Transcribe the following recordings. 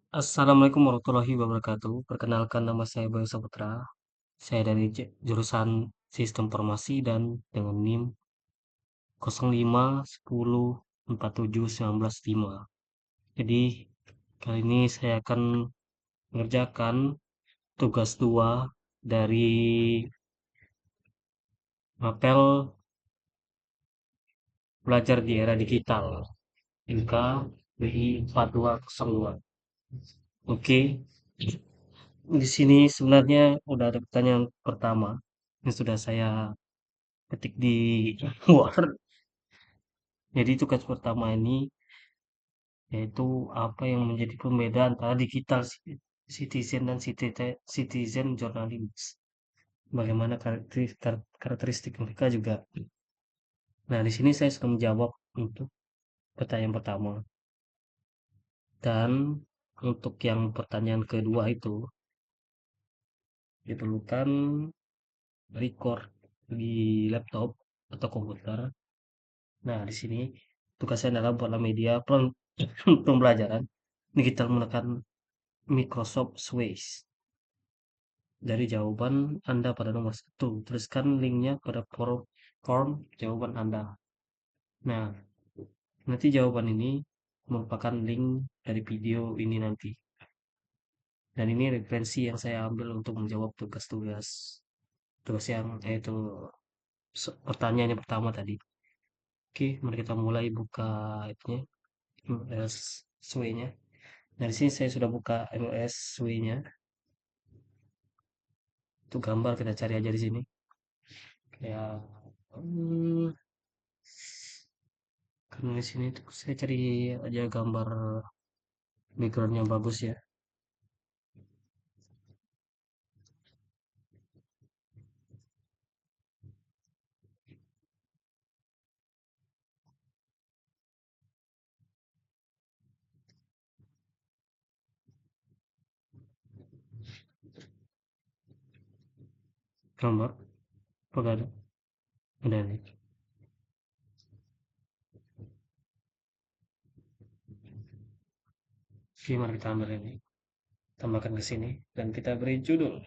Assalamualaikum warahmatullahi wabarakatuh. Perkenalkan nama saya Bayu Saputra. Saya dari jurusan Sistem Informasi dan dengan NIM 0510471905. Jadi kali ini saya akan mengerjakan tugas 2 dari mapel belajar di era digital MK BI 4202. Oke, di sini sebenarnya udah ada pertanyaan pertama yang sudah saya ketik di Word. Jadi tugas pertama ini yaitu apa yang menjadi pembeda antara digital citizen dan citizen journalism. Bagaimana karakteristik mereka juga. Nah, di sini saya sudah menjawab untuk pertanyaan pertama. Dan untuk yang pertanyaan kedua itu diperlukan record di laptop atau komputer. Nah, di sini tugasnya adalah buatlah media pembelajaran digital menggunakan Microsoft Suite. Dari jawaban Anda pada nomor 1, tuliskan linknya pada form jawaban Anda. Nah, nanti jawaban ini merupakan link dari video ini nanti. Dan ini referensi yang saya ambil untuk menjawab tugas-tugas yang yaitu pertanyaan yang pertama tadi. Oke, mari kita mulai buka itunya, MS Suite-nya. Dari sini saya sudah buka MS Suite-nya. Itu gambar kita cari aja di sini. Kayak karena di sini tuh saya cari aja gambar backgroundnya bagus ya. Gambar apa ada nih. Oke, mari kita ambil ini, tambahkan ke sini dan kita beri judul.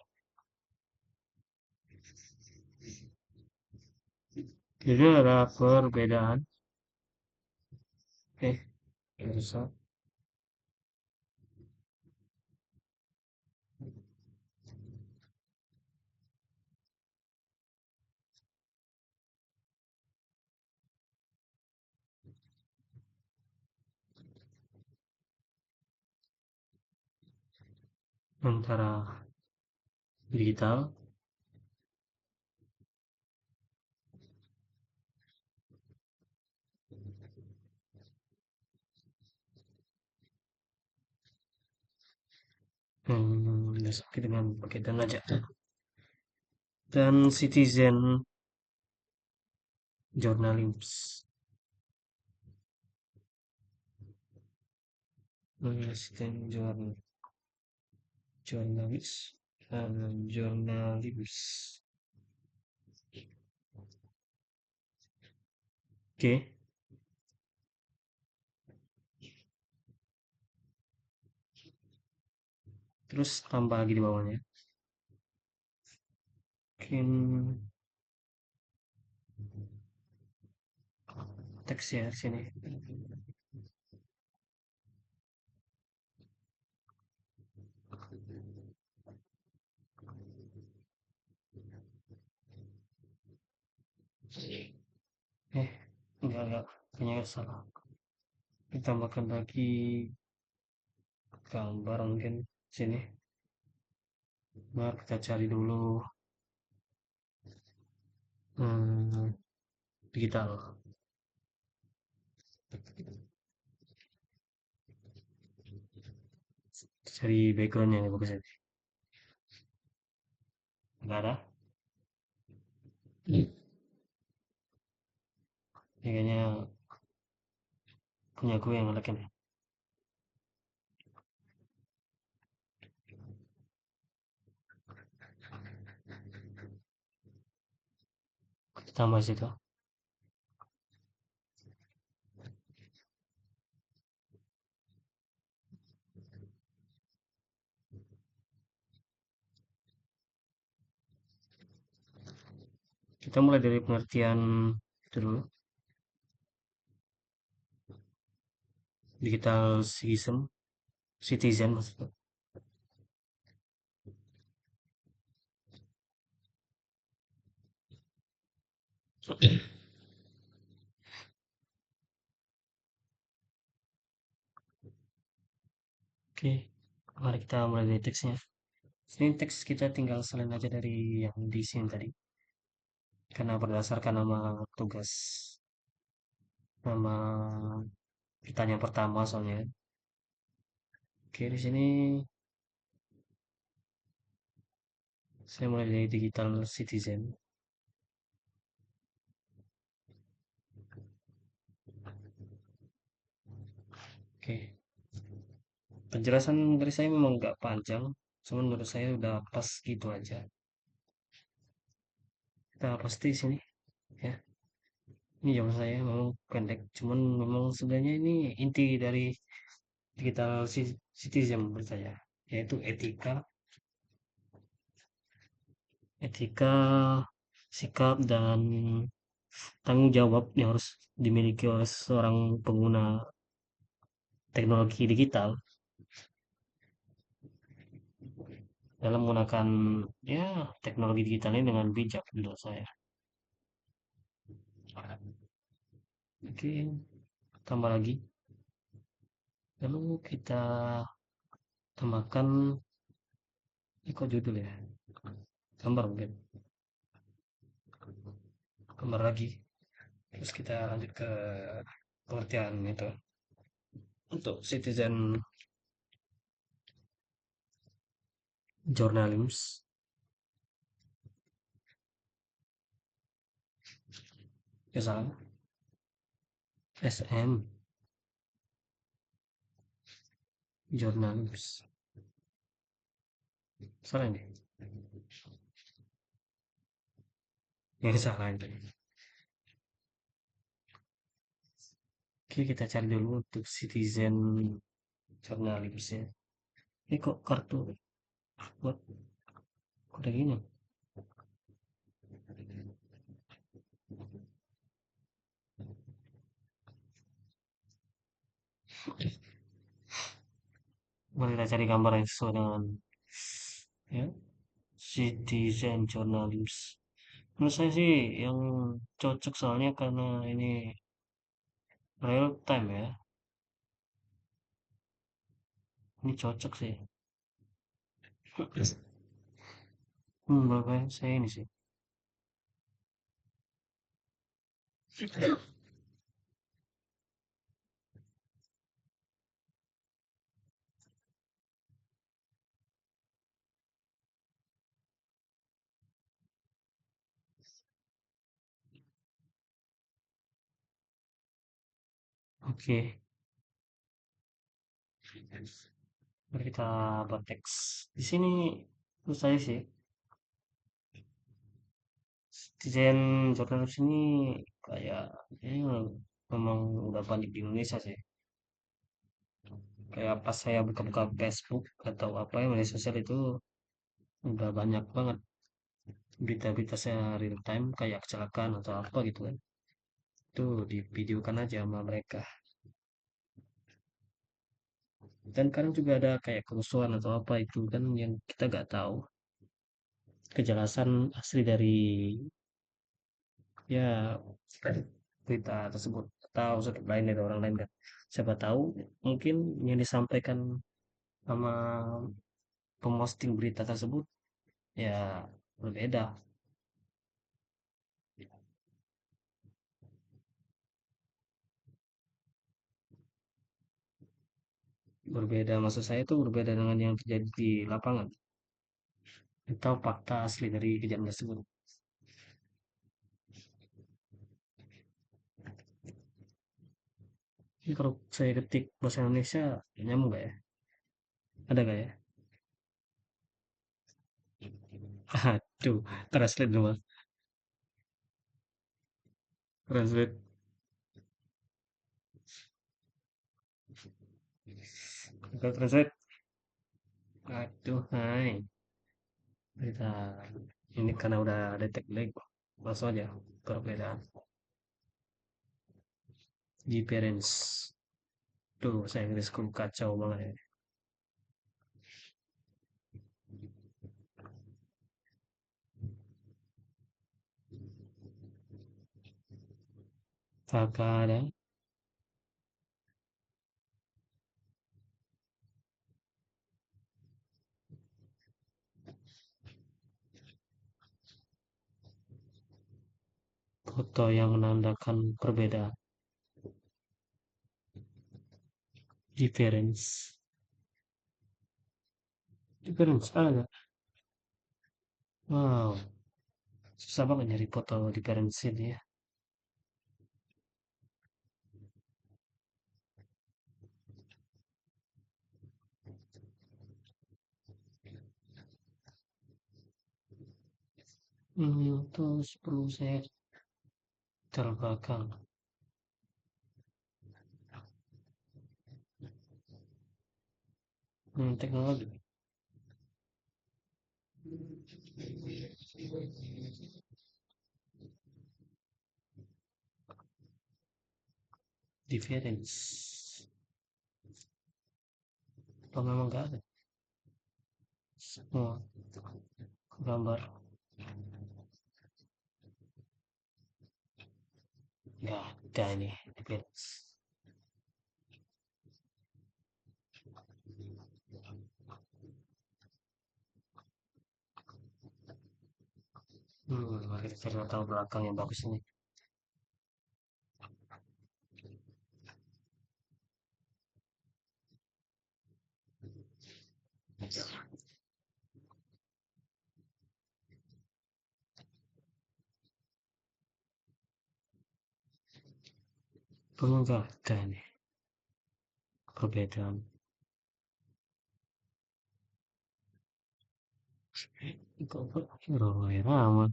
Judul adalah perbedaan. Oke, bisa antara digital disebut dengan pakai dan aja dan citizen journalism. Citizen journalist journalism. Oke, terus tambah lagi di bawahnya. Mungkin teks ya sini. Eh, enggak, kayaknya salah. Ditambahkan lagi gambar mungkin sini. Nah, kita cari dulu hmm, digital. Cari backgroundnya yang bagus aja. Enggak ada. Ya, kayaknya punya gue yang ngelekin ya. Tambah situ. Kita mulai dari pengertian itu dulu, digital citizen maksudnya. Oke, mari kita mulai dari teksnya. Ini teks kita tinggal selain aja dari yang di sini tadi, karena berdasarkan nama tugas, nama pertanyaan pertama soalnya. Oke, di sini saya mulai dari digital citizen. Oke, penjelasan dari saya memang nggak panjang, cuman menurut saya udah pas gitu aja. Kita pasti sini ya. Ini jawaban saya memang pendek, cuman memang sebenarnya ini inti dari digital citizen menurut saya, yaitu etika, sikap dan tanggung jawab yang harus dimiliki oleh seorang pengguna teknologi digital dalam menggunakan ya teknologi digital ini dengan bijak menurut saya. Oke, tambah lagi. Lalu kita tambahkan, ini kok judul ya? Gambar mungkin. Gambar lagi. Terus kita lanjut ke pengertian itu. Untuk citizen journalism, ya salah. SM, journalism. Salah ini. Yang salah itu. Oke, kita cari dulu untuk citizen journalism ya. Ini kok kartu buat kode gini? Mari kita cari gambar yang sesuai dengan ya, citizen journalism. Menurut saya sih yang cocok soalnya karena ini real time ya. Ini cocok sih. Menurut saya ini sih. Oke, mari kita buat teks. Di sini menurut saya sih citizen journalism ini kayak ini memang udah banyak di Indonesia sih. Kayak pas saya buka-buka Facebook atau apa ya media sosial itu udah banyak banget berita-berita saya real time kayak kecelakaan atau apa gitu kan. Itu divideokan aja sama mereka. Dan kadang juga ada kayak kerusuhan atau apa itu kan yang kita nggak tahu kejelasan asli dari ya berita tersebut atau sudut lain dari orang lain kan. Siapa tahu mungkin yang disampaikan sama pemosting berita tersebut ya berbeda. Berbeda maksud saya itu berbeda dengan yang terjadi di lapangan atau fakta asli dari kejadian tersebut. Ini kalau saya ketik bahasa Indonesia nyambung nggak ya? Ada nggak ya? Aduh, translate dulu Mas. Translate. Kalau translate. Aduh, hai. Kita ini karena udah detect lag. langsung aja perbedaan difference. Tuh saya Inggrisku kacau banget ya. Kakak ada foto yang menandakan perbedaan difference. Difference ada nggak? Wow, susah banget nyari foto difference ini ya. Terus perlu saya terbelakang. Teknologi. Difference. Apa memang nggak ada? Semua gambar nggak ada ini difference. Mari kita cari latar belakang yang bagus ini. Memang nggak ada ini perbedaan. Kok ramai.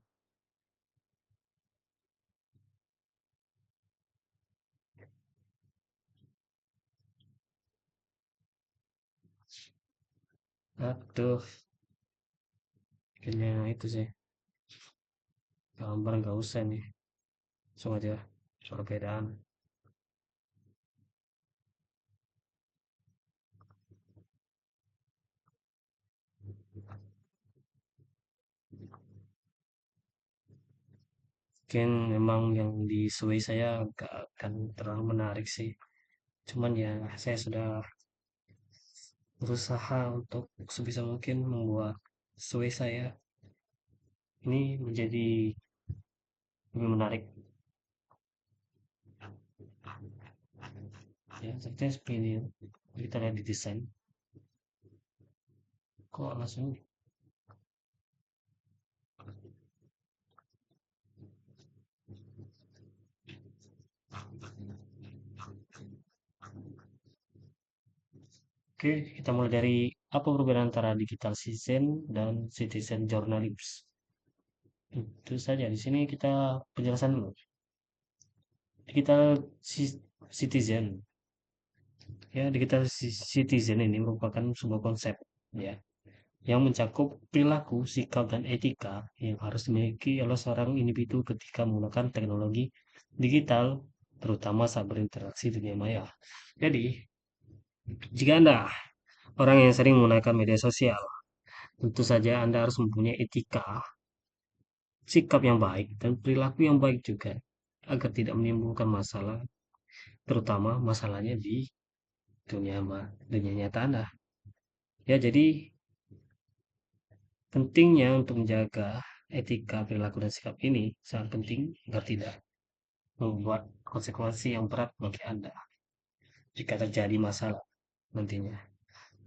Aduh, kayaknya itu sih. Gambar nggak usah nih. Langsung aja perbedaan. Mungkin memang yang di Sui saya nggak akan terlalu menarik sih. Cuman ya saya sudah berusaha untuk sebisa mungkin membuat Sui saya ini menjadi lebih menarik. Ya, seperti ini. Kita lihat di desain. Kok langsung Oke, kita mulai dari apa perbedaan antara digital citizen dan citizen journalism. Itu saja. Di sini kita penjelasan dulu. Digital citizen, ya digital citizen ini merupakan sebuah konsep, ya, yang mencakup perilaku, sikap, dan etika yang harus dimiliki oleh seorang individu ketika menggunakan teknologi digital, terutama saat berinteraksi di dunia maya. Jadi, jika Anda orang yang sering menggunakan media sosial, tentu saja Anda harus mempunyai etika, sikap yang baik, dan perilaku yang baik juga, agar tidak menimbulkan masalah, terutama masalahnya di dunia nyata Anda. Ya, jadi pentingnya untuk menjaga etika, perilaku, dan sikap ini sangat penting agar tidak membuat konsekuensi yang berat bagi Anda jika terjadi masalah nantinya.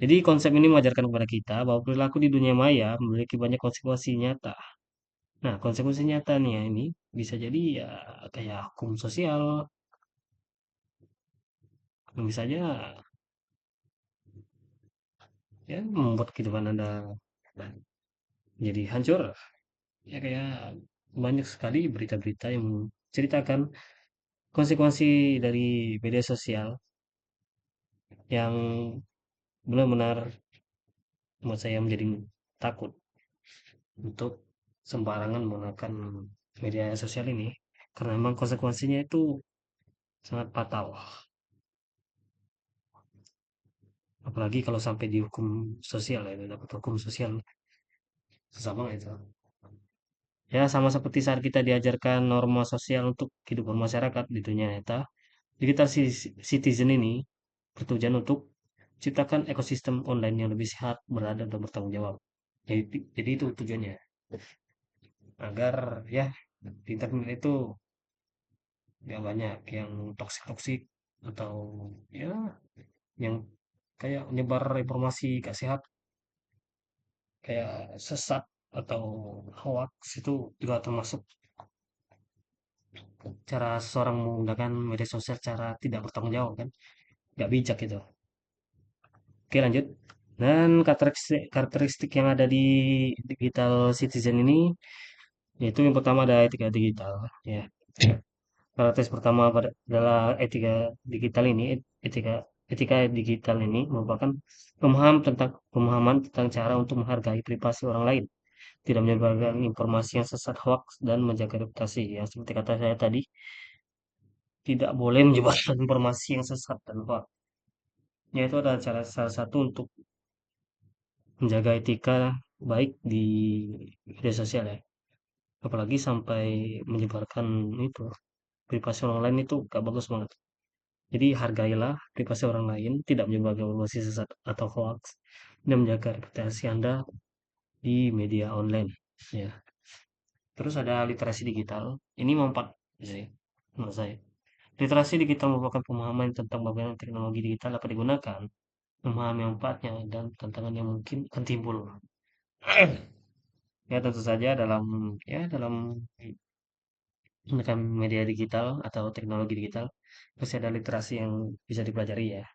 Jadi konsep ini mengajarkan kepada kita bahwa perilaku di dunia maya memiliki banyak konsekuensi nyata. Nah, konsekuensi nyatanya ini bisa jadi ya kayak hukum sosial, yang bisa saja ya membuat kehidupan Anda jadi hancur. Ya kayak banyak sekali berita-berita yang menceritakan konsekuensi dari media sosial yang benar-benar membuat saya menjadi takut untuk sembarangan menggunakan media sosial ini karena memang konsekuensinya itu sangat fatal. Apalagi kalau sampai dihukum sosial ya, dapat hukum sosial, susah banget itu. Ya sama seperti saat kita diajarkan norma sosial untuk kehidupan masyarakat di dunia nyata, digital citizen ini bertujuan untuk ciptakan ekosistem online yang lebih sehat, beradab, dan bertanggung jawab. Jadi itu tujuannya, agar ya di internet itu nggak banyak yang toksik-toksik atau ya yang kayak nyebar informasi gak sehat, kayak sesat atau hoax itu juga termasuk cara seseorang menggunakan media sosial cara tidak bertanggung jawab kan, nggak bijak gitu. Oke lanjut. Dan karakteristik, karakteristik yang ada di digital citizen ini yaitu yang pertama ada etika digital ya. Karakteristik pertama adalah etika digital ini, etika etika digital ini merupakan pemahaman tentang cara untuk menghargai privasi orang lain, tidak menyebarkan informasi yang sesat, hoax, dan menjaga reputasi. Yang seperti kata saya tadi, tidak boleh menyebarkan informasi yang sesat dan hoax. Yaitu adalah cara salah satu untuk menjaga etika baik di media sosial ya. Apalagi sampai menyebarkan itu privasi orang lain itu gak bagus banget. Jadi hargailah privasi orang lain, tidak menyebarkan informasi sesat atau hoax, dan menjaga reputasi Anda di media online. Ya. Terus ada literasi digital. Ini mempat sih menurut saya. Literasi digital merupakan pemahaman tentang bagaimana teknologi digital dapat digunakan, memahami manfaatnya dan tantangan yang mungkin akan timbul. Ya tentu saja dalam menggunakan media digital atau teknologi digital pasti ada literasi yang bisa dipelajari ya.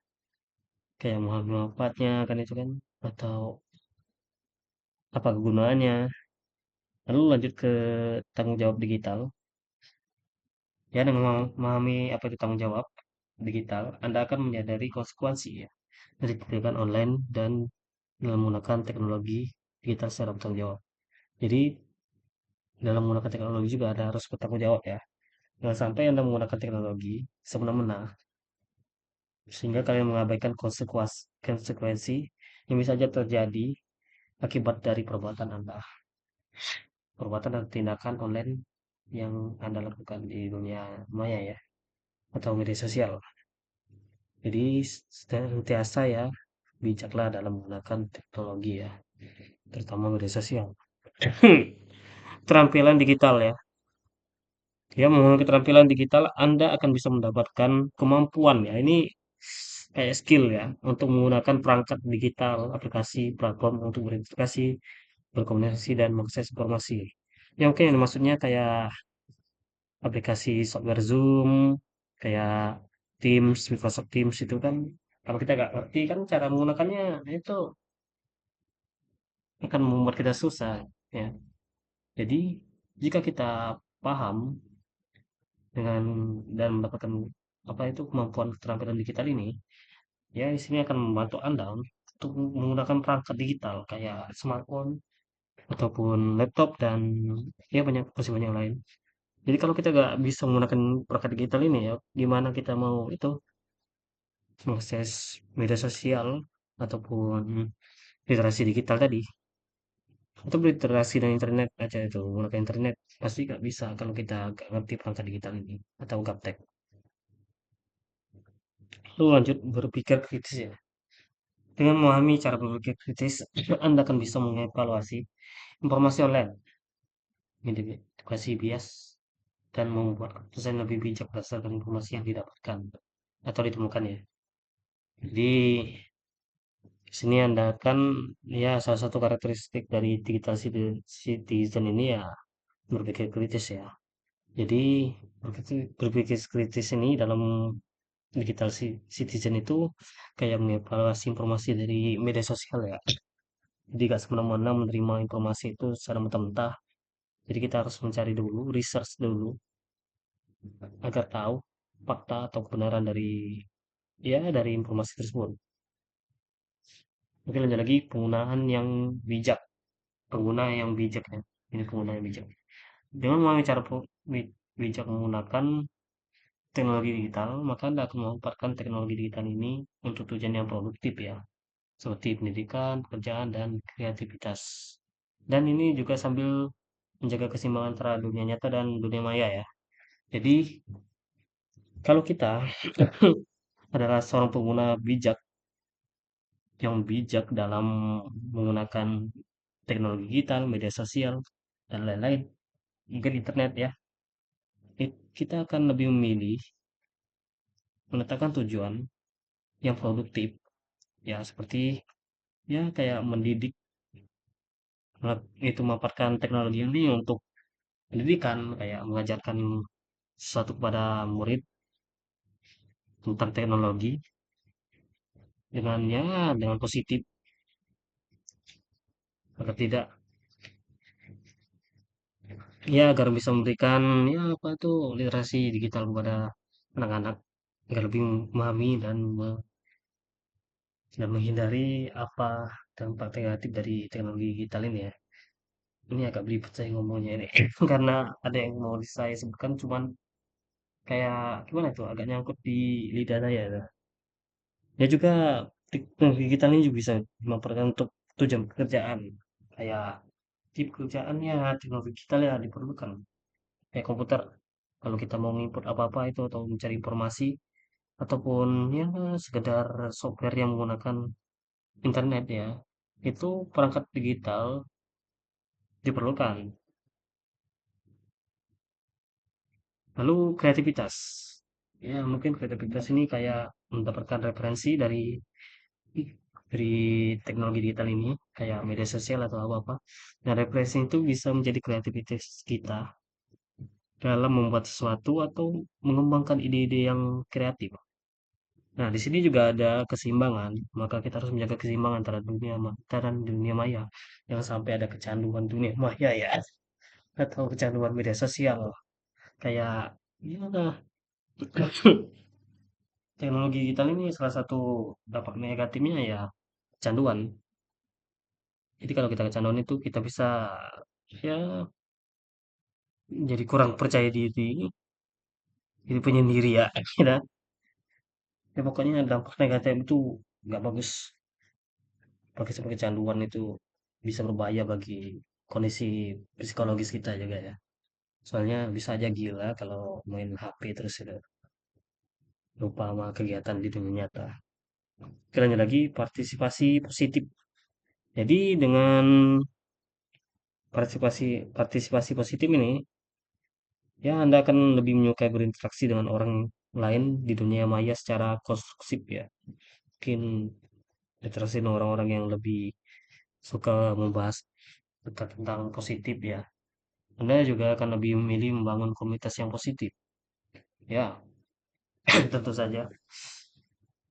Kayak memahami manfaatnya kan itu kan atau apa kegunaannya. Lalu lanjut ke tanggung jawab digital. Ya dengan memahami apa itu tanggung jawab digital, Anda akan menyadari konsekuensi ya dari tindakan online dan dalam menggunakan teknologi digital secara bertanggung jawab. Jadi dalam menggunakan teknologi juga ada harus bertanggung jawab ya. Jangan sampai Anda menggunakan teknologi semena-mena sehingga kalian mengabaikan konsekuensi yang bisa saja terjadi akibat dari perbuatan Anda. Perbuatan dan tindakan online yang Anda lakukan di dunia maya ya atau media sosial. Jadi senantiasa ya bijaklah dalam menggunakan teknologi ya, terutama media sosial. Keterampilan digital ya. Ya, menggunakan keterampilan digital Anda akan bisa mendapatkan kemampuan ya. Ini kayak skill ya untuk menggunakan perangkat digital, aplikasi, platform untuk berintegrasi, berkomunikasi dan mengakses informasi. Ya mungkin maksudnya kayak aplikasi software Zoom, kayak Teams, Microsoft Teams itu kan kalau kita nggak ngerti kan cara menggunakannya itu akan membuat kita susah ya. Jadi jika kita paham dengan dan mendapatkan apa itu kemampuan keterampilan digital ini, ya di sini akan membantu Anda untuk menggunakan perangkat digital kayak smartphone ataupun laptop dan ya masih banyak lain. Jadi kalau kita nggak bisa menggunakan perangkat digital ini ya, gimana kita mau itu mengakses media sosial ataupun literasi digital tadi? Atau berinteraksi dengan internet aja itu, menggunakan internet pasti nggak bisa kalau kita nggak ngerti perangkat digital ini atau gaptek. Lalu lanjut berpikir kritis ya. Dengan memahami cara berpikir kritis, Anda akan bisa mengevaluasi informasi online, mengidentifikasi bias, dan membuat keputusan lebih bijak berdasarkan informasi yang didapatkan atau ditemukan ya. Jadi sini Anda akan ya salah satu karakteristik dari digital citizen ini ya berpikir kritis ya. Jadi berpikir kritis ini dalam digital citizen itu kayak mengevaluasi informasi dari media sosial ya. Jadi gak semena-mena menerima informasi itu secara mentah-mentah. Jadi kita harus mencari dulu, research dulu agar tahu fakta atau kebenaran dari informasi tersebut. Mungkin lanjut lagi penggunaan yang bijak, pengguna yang bijak ya. Ini penggunaan yang bijak. Dengan memahami cara bijak menggunakan teknologi digital, maka Anda akan memanfaatkan teknologi digital ini untuk tujuan yang produktif ya, seperti pendidikan, pekerjaan, dan kreativitas. Dan ini juga sambil menjaga keseimbangan antara dunia nyata dan dunia maya ya. Jadi, kalau kita adalah seorang pengguna yang bijak dalam menggunakan teknologi digital, media sosial, dan lain-lain, mungkin internet ya, kita akan lebih memilih menetapkan tujuan yang produktif ya seperti ya kayak mendidik itu memanfaatkan teknologi ini untuk pendidikan kayak mengajarkan sesuatu kepada murid tentang teknologi dengan ya dengan positif agar tidak ya agar bisa memberikan ya apa tuh literasi digital kepada anak-anak agar lebih memahami dan menghindari apa dampak negatif dari teknologi digital ini ya. Ini agak belibet saya ngomongnya ini karena ada yang mau saya sebutkan cuman kayak gimana tuh agak nyangkut di lidah saya tuh. Ya juga teknologi digital ini juga bisa dimanfaatkan untuk tujuan pekerjaan kayak di pekerjaannya teknologi digital ya diperlukan kayak komputer kalau kita mau input apa-apa itu atau mencari informasi ataupun ya sekedar software yang menggunakan internet ya itu perangkat digital diperlukan. Lalu kreativitas. Ya, mungkin kreativitas ini kayak mendapatkan referensi dari teknologi digital ini, kayak media sosial atau apa-apa. Nah, referensi itu bisa menjadi kreativitas kita dalam membuat sesuatu atau mengembangkan ide-ide yang kreatif. Nah, di sini juga ada keseimbangan, maka kita harus menjaga keseimbangan antara dunia nyata dan dunia maya. Jangan sampai ada kecanduan dunia maya ya, atau kecanduan media sosial. Kayak, ya, teknologi digital ini salah satu dampak negatifnya ya kecanduan. Jadi kalau kita kecanduan itu kita bisa ya jadi kurang percaya diri, jadi penyendiri ya. Kita, ya pokoknya dampak negatif itu nggak bagus. Pakai sampai kecanduan itu bisa berbahaya bagi kondisi psikologis kita juga ya. Soalnya bisa aja gila kalau main HP terus itu lupa sama kegiatan di dunia nyata. Kita lanjut lagi partisipasi positif. Jadi dengan partisipasi partisipasi positif ini ya Anda akan lebih menyukai berinteraksi dengan orang lain di dunia maya secara konstruktif ya. Mungkin interaksi dengan orang-orang yang lebih suka membahas tentang positif ya. Anda juga akan lebih memilih membangun komunitas yang positif. Ya, tentu saja.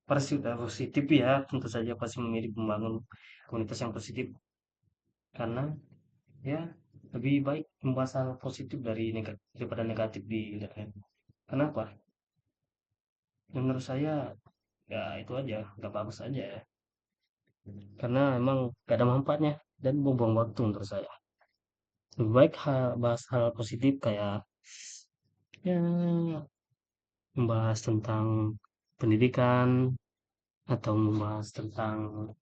Positif ya, tentu saja pasti memilih membangun komunitas yang positif karena ya lebih baik membahas hal positif daripada negatif di internet. Kenapa? Menurut saya ya itu aja, nggak bagus aja ya. Karena emang gak ada manfaatnya dan buang waktu menurut saya. Lebih baik bahas hal positif kayak ya membahas tentang pendidikan atau membahas tentang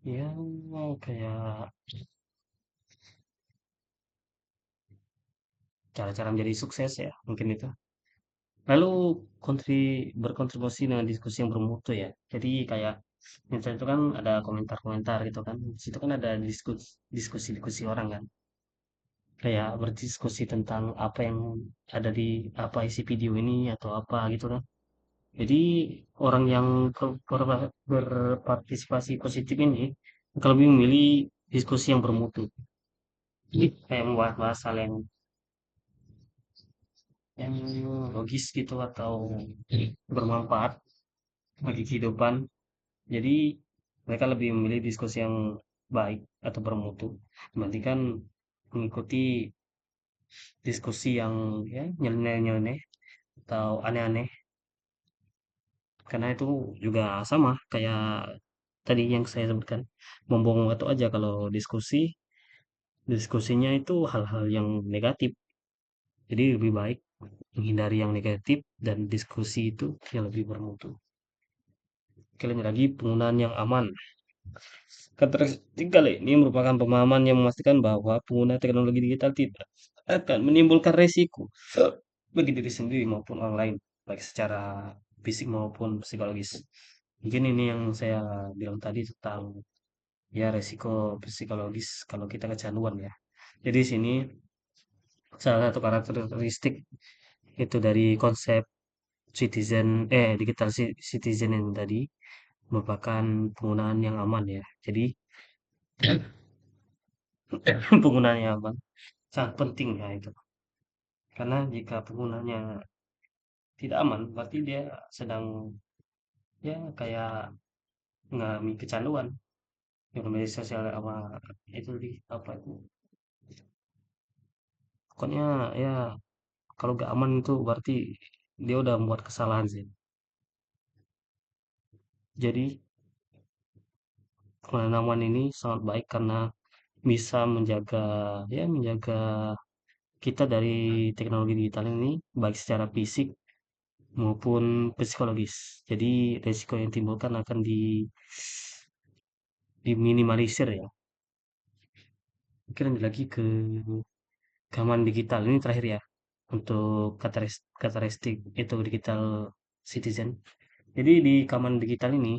ya kayak cara-cara menjadi sukses ya mungkin itu. Lalu berkontribusi dengan diskusi yang bermutu ya. Jadi kayak misalnya itu kan ada komentar-komentar gitu kan. Di situ kan ada diskusi-diskusi orang kan. Kayak berdiskusi tentang apa yang ada di apa isi video ini atau apa gitu kan. Jadi orang yang berpartisipasi positif ini akan lebih memilih diskusi yang bermutu. Jadi kayak membahas hal yang logis gitu atau bermanfaat bagi kehidupan. Jadi mereka lebih memilih diskusi yang baik atau bermutu dibandingkan mengikuti diskusi yang ya nyeleneh-nyeleneh atau aneh-aneh karena itu juga sama kayak tadi yang saya sebutkan membuang waktu aja kalau diskusi Diskusinya itu hal-hal yang negatif. Jadi lebih baik menghindari yang negatif dan diskusi itu yang lebih bermutu. Oke, lanjut lagi penggunaan yang aman. Karakteristik kali ini merupakan pemahaman yang memastikan bahwa pengguna teknologi digital tidak akan menimbulkan resiko bagi diri sendiri maupun orang lain, baik secara fisik maupun psikologis. Mungkin ini yang saya bilang tadi tentang ya resiko psikologis kalau kita kecanduan ya. Jadi di sini salah satu karakteristik itu dari konsep digital citizen yang tadi merupakan penggunaan yang aman ya. Jadi penggunaan yang aman sangat penting ya itu. Karena jika penggunanya tidak aman, berarti dia sedang ya kayak mengalami kecanduan yang media sosial apa itu di apa itu. Pokoknya ya kalau gak aman itu berarti dia udah membuat kesalahan sih. Jadi penggunaan aman ini sangat baik karena bisa menjaga kita dari teknologi digital ini baik secara fisik maupun psikologis. Jadi resiko yang timbulkan akan diminimalisir ya. Mungkin lanjut lagi ke keamanan digital ini terakhir ya untuk karakteristik itu digital citizen. Jadi di keamanan digital ini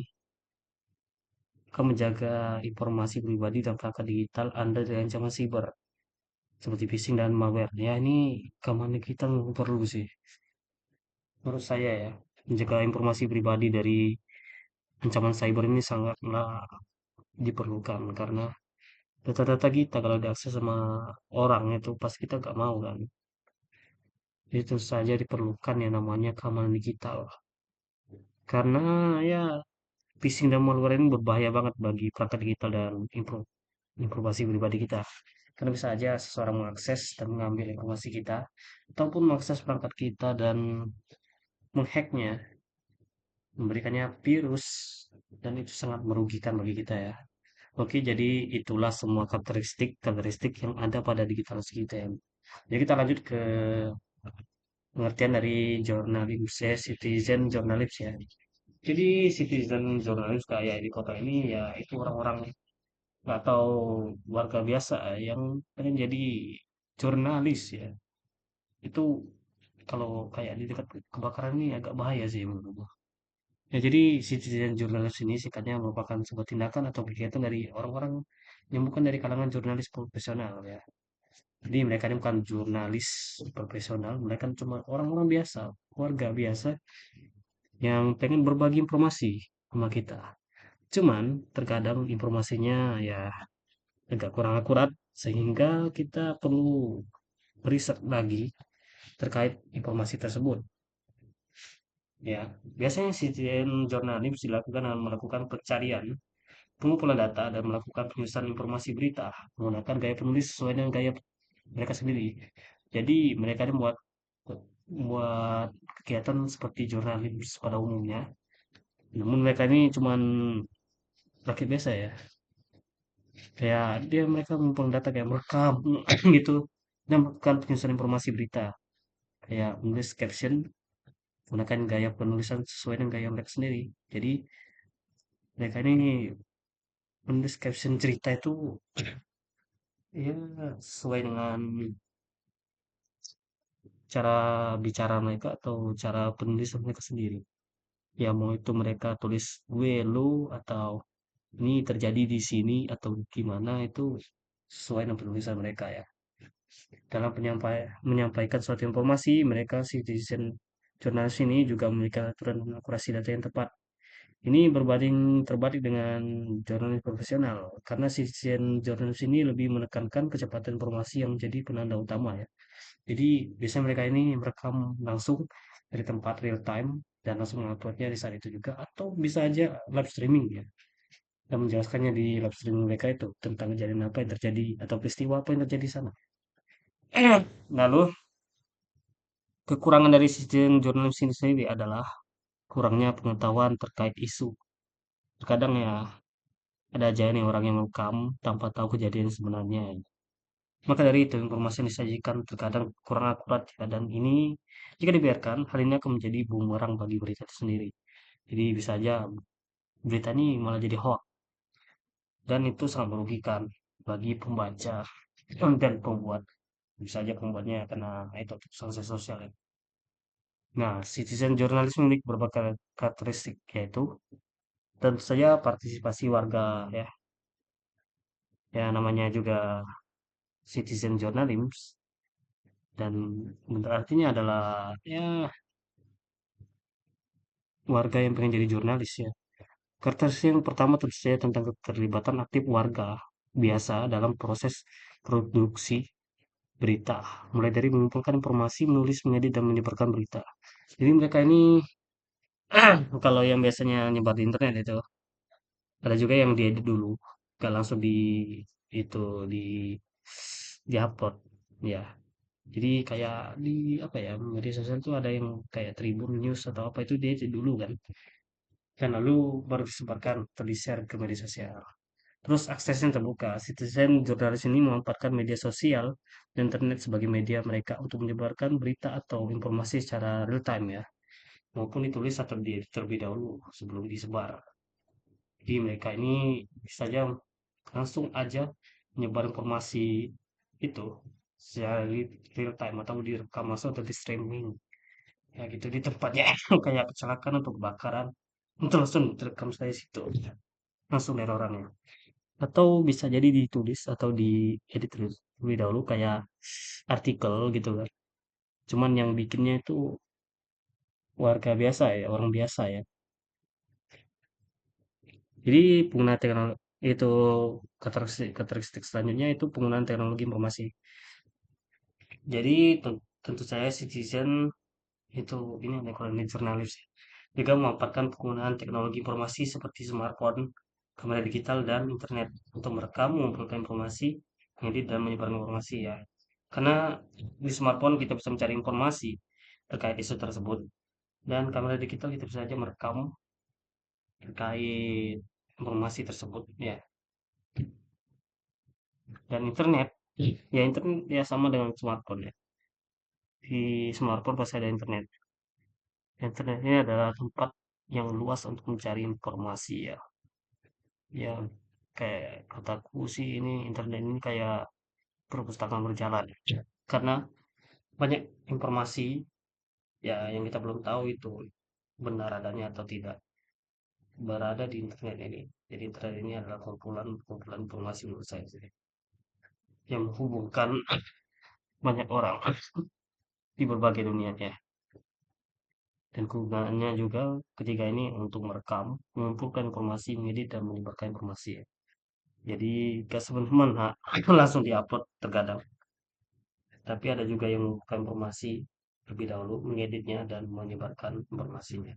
akan menjaga informasi pribadi dan perangkat digital Anda dari ancaman siber seperti phishing dan malware. Ya ini keamanan digital perlu sih menurut saya ya. Menjaga informasi pribadi dari ancaman cyber ini sangatlah diperlukan karena data-data kita kalau diakses sama orang itu pasti kita gak mau kan. Itu saja diperlukan yang namanya keamanan digital. Karena ya phishing dan malware ini berbahaya banget bagi perangkat digital dan informasi pribadi kita. Karena bisa aja seseorang mengakses dan mengambil informasi kita, ataupun mengakses perangkat kita dan menghacknya, memberikannya virus, dan itu sangat merugikan bagi kita ya. Oke, jadi itulah semua karakteristik yang ada pada digital citizen. Jadi kita lanjut ke pengertian dari citizen journalism ya. Jadi citizen journalism kayak di kota ini ya itu orang-orang atau warga biasa yang pengen jadi jurnalis ya. Itu kalau kayak di dekat kebakaran ini agak bahaya sih menurutku. Ya, jadi citizen journalism ini singkatnya merupakan sebuah tindakan atau kegiatan dari orang-orang yang bukan dari kalangan jurnalis profesional ya. Jadi mereka ini bukan jurnalis profesional, mereka cuma orang-orang biasa, warga biasa yang pengen berbagi informasi sama kita. Cuman terkadang informasinya ya agak kurang akurat sehingga kita perlu riset lagi terkait informasi tersebut. Ya, biasanya citizen journalism dilakukan dengan melakukan pencarian, pengumpulan data, dan melakukan penyusunan informasi berita menggunakan gaya penulis sesuai dengan gaya mereka sendiri. Jadi mereka ini buat kegiatan seperti jurnalis pada umumnya. Namun mereka ini cuman rakyat biasa ya. Kayak mereka mengumpulkan data kayak merekam gitu dan melakukan penyusunan informasi berita. Kayak menulis caption menggunakan gaya penulisan sesuai dengan gaya mereka sendiri. Jadi mereka ini menulis caption cerita itu ya sesuai dengan cara bicara mereka atau cara penulisan mereka sendiri. Ya mau itu mereka tulis gue, lu, atau ini terjadi di sini atau gimana itu sesuai dengan penulisan mereka ya. Dalam menyampaikan suatu informasi, mereka citizen jurnalis ini juga memiliki aturan dan akurasi data yang tepat. Ini terbalik dengan jurnalis profesional, karena citizen jurnalis ini lebih menekankan kecepatan informasi yang menjadi penanda utama ya. Jadi biasanya mereka ini merekam langsung dari tempat real time dan langsung menguploadnya di saat itu juga, atau bisa aja live streaming ya, dan menjelaskannya di live streaming mereka itu tentang kejadian apa yang terjadi atau peristiwa apa yang terjadi di sana. Lalu kekurangan dari sistem jurnalis ini sendiri adalah kurangnya pengetahuan terkait isu. Terkadang ya ada aja nih orang yang merekam tanpa tahu kejadian sebenarnya. Maka dari itu, informasi yang disajikan terkadang kurang akurat ya, dan ini jika dibiarkan, hal ini akan menjadi bumerang bagi berita itu sendiri. Jadi bisa aja berita ini malah jadi hoax, dan itu sangat merugikan bagi pembaca dan pembuat. Bisa aja pembuatnya kena itu sanksi sosial ya. Nah, citizen journalism memiliki berbagai karakteristik, yaitu tentu saja partisipasi warga ya. Ya namanya juga citizen journalism, dan bentuk artinya adalah ya warga yang pengen jadi jurnalis ya. Karakteristik yang pertama tentu saja tentang keterlibatan aktif warga biasa dalam proses produksi berita, mulai dari mengumpulkan informasi, menulis, mengedit, dan menyebarkan berita. Jadi mereka ini kalau yang biasanya nyebar di internet itu, ada juga yang diedit dulu, gak langsung itu di upload ya. Jadi kayak di apa ya, media sosial tuh ada yang kayak Tribun News atau apa, itu dia edit dulu kan, dan lalu baru disebarkan atau di-share ke media sosial. Terus aksesnya terbuka. Citizen jurnalis ini memanfaatkan media sosial dan internet sebagai media mereka untuk menyebarkan berita atau informasi secara real time ya, maupun ditulis atau diedit terlebih dahulu sebelum disebar. Jadi mereka ini bisa saja langsung aja menyebar informasi itu secara real time, atau direkam langsung atau di streaming ya gitu di tempatnya. Kayak kecelakaan atau kebakaran, itu langsung direkam saya situ langsung dari orangnya, atau bisa jadi ditulis atau diedit terlebih dahulu kayak artikel gitu kan, cuman yang bikinnya itu warga biasa ya, orang biasa ya. Jadi penggunaan teknologi itu, karakteristik selanjutnya itu penggunaan teknologi informasi. Jadi tentu saya citizen itu ini ekonomi jurnalis ya, juga memanfaatkan penggunaan teknologi informasi seperti smartphone, kamera digital, dan internet untuk merekam, mengumpulkan informasi, mengedit, dan menyebarkan informasi ya. Karena di smartphone kita bisa mencari informasi terkait isu tersebut, dan kamera digital kita bisa saja merekam terkait informasi tersebut ya. Dan internet, ya internet ya sama dengan smartphone ya. Di smartphone pasti ada internet. Internet ini adalah tempat yang luas untuk mencari informasi ya. Ya kayak kataku sih, ini internet ini kayak perpustakaan berjalan. Ya. Karena banyak informasi ya yang kita belum tahu itu benar adanya atau tidak berada di internet ini. Jadi internet ini adalah kumpulan kumpulan informasi menurut saya sih, yang menghubungkan banyak orang di berbagai dunia ya. Dan kegunaannya juga ketiga ini untuk merekam, mengumpulkan informasi, mengedit, dan menyebarkan informasi ya. Jadi gak semena-mena langsung diupload terkadang, tapi ada juga yang membuka informasi lebih dahulu, mengeditnya, dan menyebarkan informasinya.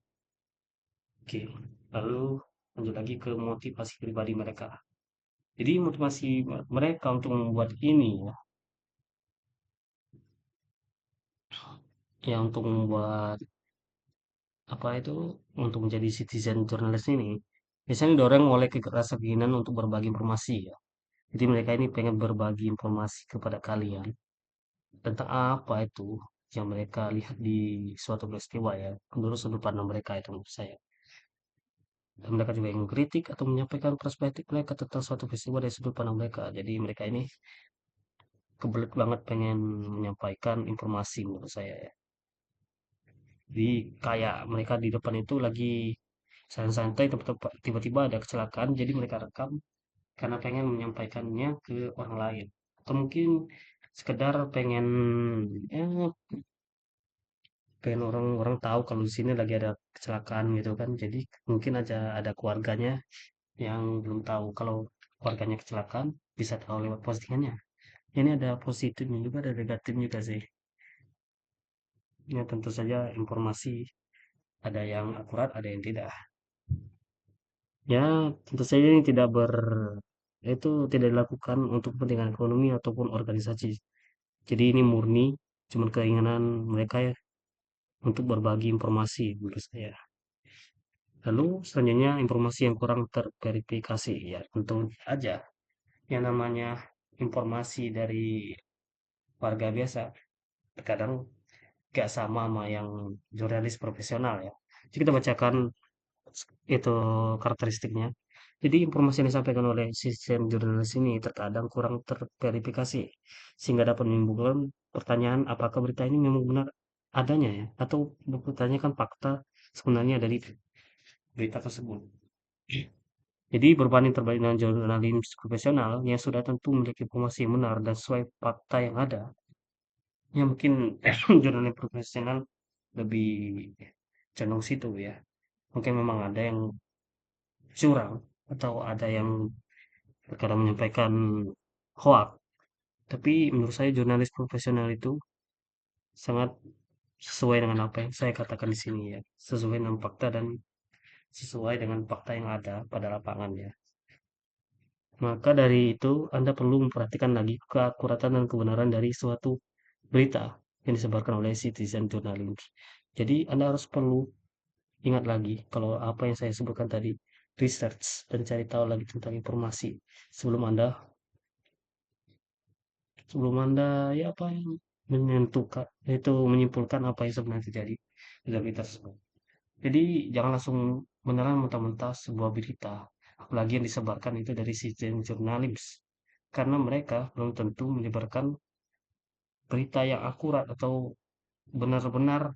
Oke, lalu lanjut lagi ke motivasi pribadi mereka. Jadi motivasi mereka untuk membuat ini ya, untuk membuat apa itu, untuk menjadi citizen jurnalis ini, biasanya didorong oleh rasa keinginan untuk berbagi informasi ya. Jadi mereka ini pengen berbagi informasi kepada kalian tentang apa itu yang mereka lihat di suatu peristiwa ya, menurut sudut pandang mereka itu menurut saya. Dan mereka juga ingin kritik atau menyampaikan perspektif mereka tentang suatu peristiwa dari sudut pandang mereka. Jadi mereka ini kebelet banget pengen menyampaikan informasi menurut saya ya. Jadi kayak mereka di depan itu lagi santai-santai, tiba-tiba ada kecelakaan, jadi mereka rekam karena pengen menyampaikannya ke orang lain. Atau mungkin sekedar pengen ya, pengen orang-orang tahu kalau di sini lagi ada kecelakaan gitu kan. Jadi mungkin aja ada keluarganya yang belum tahu kalau keluarganya kecelakaan, bisa tahu lewat postingannya. Ini ada positifnya juga, ada negatifnya juga sih. Ya tentu saja informasi ada yang akurat, ada yang tidak. Ya tentu saja ini itu tidak dilakukan untuk kepentingan ekonomi ataupun organisasi. Jadi ini murni cuman keinginan mereka ya untuk berbagi informasi menurut saya. Lalu selanjutnya informasi yang kurang terverifikasi ya, tentu aja yang namanya informasi dari warga biasa. Terkadang gak sama sama yang jurnalis profesional ya. Jadi kita bacakan itu karakteristiknya. Jadi informasi yang disampaikan oleh sistem jurnalis ini terkadang kurang terverifikasi sehingga dapat menimbulkan pertanyaan apakah berita ini memang benar adanya ya atau bertanyakan fakta sebenarnya dari berita tersebut. Jadi berbanding terbalik dengan jurnalis profesional yang sudah tentu memiliki informasi yang benar dan sesuai fakta yang ada, ya mungkin jurnalis profesional lebih cenderung situ ya. Mungkin memang ada yang curang atau ada yang terkadang menyampaikan hoak. Tapi menurut saya jurnalis profesional itu sangat sesuai dengan apa yang saya katakan di sini ya. Sesuai dengan fakta dan sesuai dengan fakta yang ada pada lapangan ya. Maka dari itu Anda perlu memperhatikan lagi keakuratan dan kebenaran dari suatu berita yang disebarkan oleh Citizen Journalism. Jadi Anda harus perlu ingat lagi kalau apa yang saya sebutkan tadi, research dan cari tahu lagi tentang informasi sebelum Anda sebelum Anda ya apa yang menentukan itu menyimpulkan apa yang sebenarnya terjadi dalam berita tersebut. Jadi jangan langsung menelan mentah-mentah sebuah berita, apalagi yang disebarkan itu dari sistem jurnalis, karena mereka belum tentu menyebarkan berita yang akurat atau benar-benar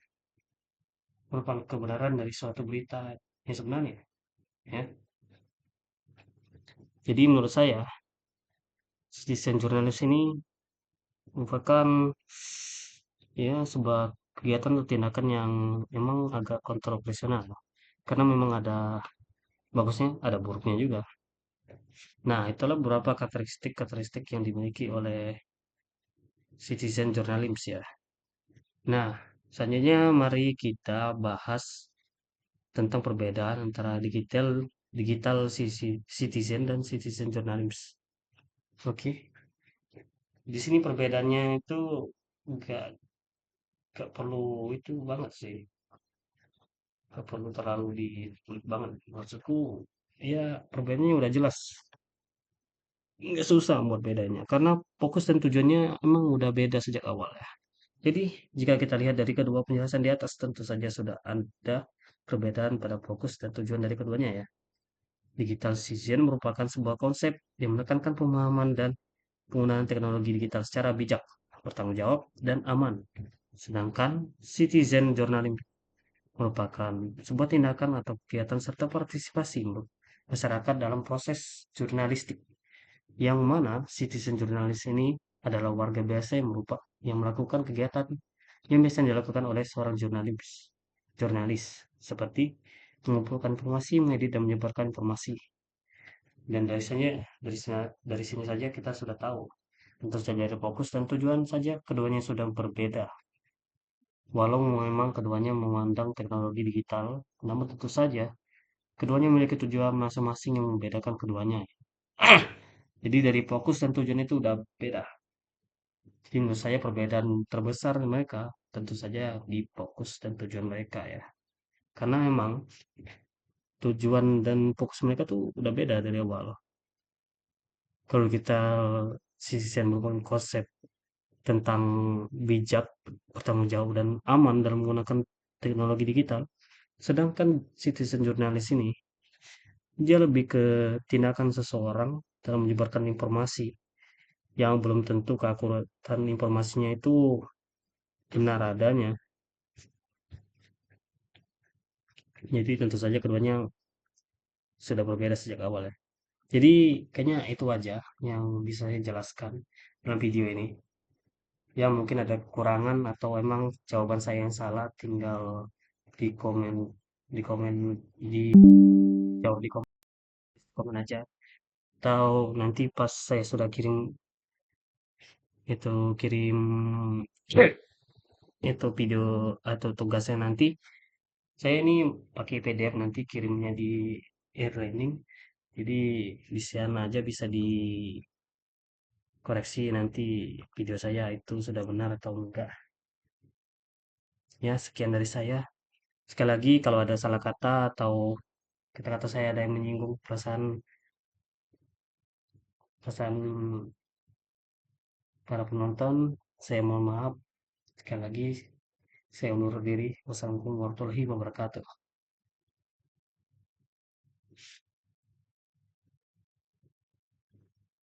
merupakan kebenaran dari suatu berita yang sebenarnya. Ya, jadi menurut saya sistem jurnalis ini merupakan ya sebuah kegiatan atau tindakan yang memang agak kontroversial karena memang ada bagusnya ada buruknya juga. Nah, itulah beberapa karakteristik-karakteristik yang dimiliki oleh citizen journalism ya. Nah, selanjutnya mari kita bahas tentang perbedaan antara digital digital citizen dan citizen journalism. Oke, di sini perbedaannya itu nggak nggak perlu itu banget sih, nggak perlu terlalu dikulik banget. Maksudku, ya perbedaannya udah jelas, nggak susah buat bedanya, karena fokus dan tujuannya emang udah beda sejak awal ya. Jadi, jika kita lihat dari kedua penjelasan di atas, tentu saja sudah ada perbedaan pada fokus dan tujuan dari keduanya ya. Digital citizen merupakan sebuah konsep yang menekankan pemahaman dan penggunaan teknologi digital secara bijak, bertanggung jawab, dan aman. Sedangkan citizen journalism merupakan sebuah tindakan atau kegiatan serta partisipasi masyarakat dalam proses jurnalistik, yang mana citizen jurnalis ini adalah warga biasa yang melakukan kegiatan yang biasa dilakukan oleh seorang jurnalis seperti mengumpulkan informasi, mengedit dan menyebarkan informasi. Dan dari sini saja kita sudah tahu tentu saja dari fokus dan tujuan saja keduanya sudah berbeda. Walau memang keduanya memandang teknologi digital, namun tentu saja keduanya memiliki tujuan masing-masing yang membedakan keduanya. Jadi dari fokus dan tujuan itu udah beda. Jadi menurut saya perbedaan terbesar mereka tentu saja di fokus dan tujuan mereka ya. Karena memang tujuan dan fokus mereka tuh udah beda dari awal. Kalau kita sisi yang merupakan konsep tentang bijak, bertanggung jawab dan aman dalam menggunakan teknologi digital. Sedangkan citizen jurnalis ini dia lebih ke tindakan seseorang dalam menyebarkan informasi yang belum tentu keakuratan informasinya itu benar adanya. Jadi tentu saja keduanya sudah berbeda sejak awal ya. Jadi kayaknya itu aja yang bisa saya jelaskan dalam video ini. Ya mungkin ada kekurangan atau emang jawaban saya yang salah, tinggal di komen di komen di jawab di komen aja. Atau nanti pas saya sudah kirim itu kirim itu video atau tugasnya nanti saya ini pakai PDF nanti kirimnya di e-learning. Jadi di sana aja bisa dikoreksi nanti video saya itu sudah benar atau enggak. Ya, sekian dari saya. Sekali lagi kalau ada salah kata atau kata-kata saya ada yang menyinggung perasaan perasaan para penonton, Saya mohon maaf sekali lagi, saya undur diri. Wassalamualaikum warahmatullahi wabarakatuh.